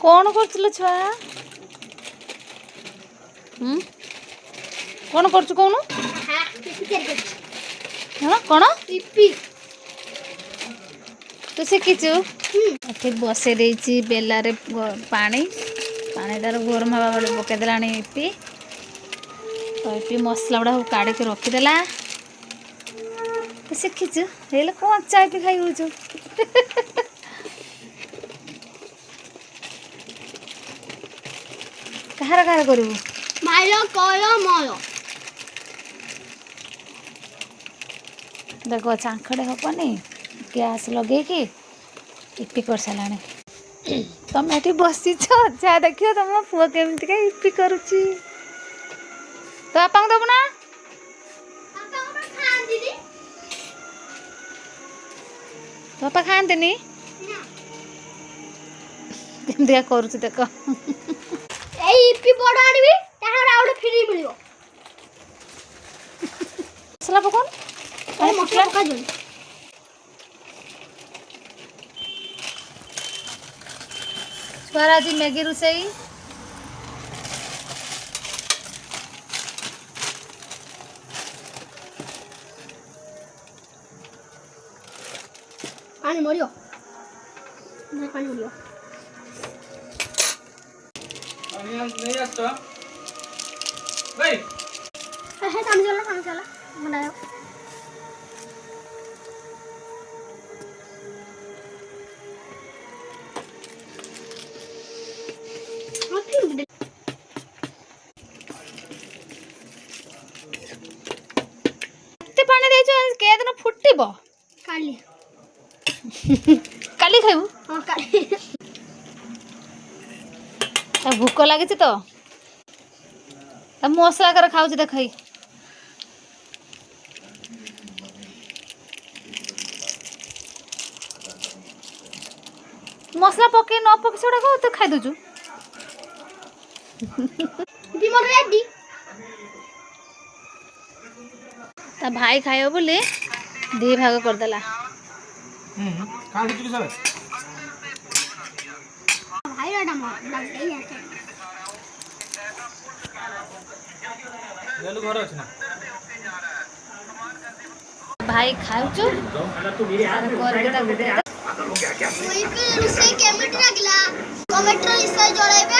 कौन कर छुआ कौन कर कौन कौन तू शिखिचु ये बसई देती बेलारे पानी पानीटार गरम हवा बड़े पकईदेला इपी तो इपी मसला गुड़ा सब काढ़ के रखीदेला शिखिचु हेल्ले कौन चा इपी खाई होचु कहार कहार करू देखो चाखड़े हेनी गैस लगे कि इपी कर सारा तुम ये बसी जा देख तुम पुआ केमती इपी करुच्ची तो बापा दबु ना तो बापा खाती केमती करुच्ची देख मसला पकान मसला पका छुआर आज मैगी रोसई पानी मरियो पानी मरियो नहीं आता भाई है काम चला बनाओ पानी देचो के दिन फुटब काली काली खाइबू हां काली भूक लगी तो मसला कर खाऊ देख मसला पके न पके छोड़ा को तो खाई दउछु ता भाई खाइयो बोले दी भाग कर देला भाई एटा लेलु घर अछि ना भाई खाउछु कर के ता गुडे रोसे केमिट लागला कमेंट रे लिसा जळाइबे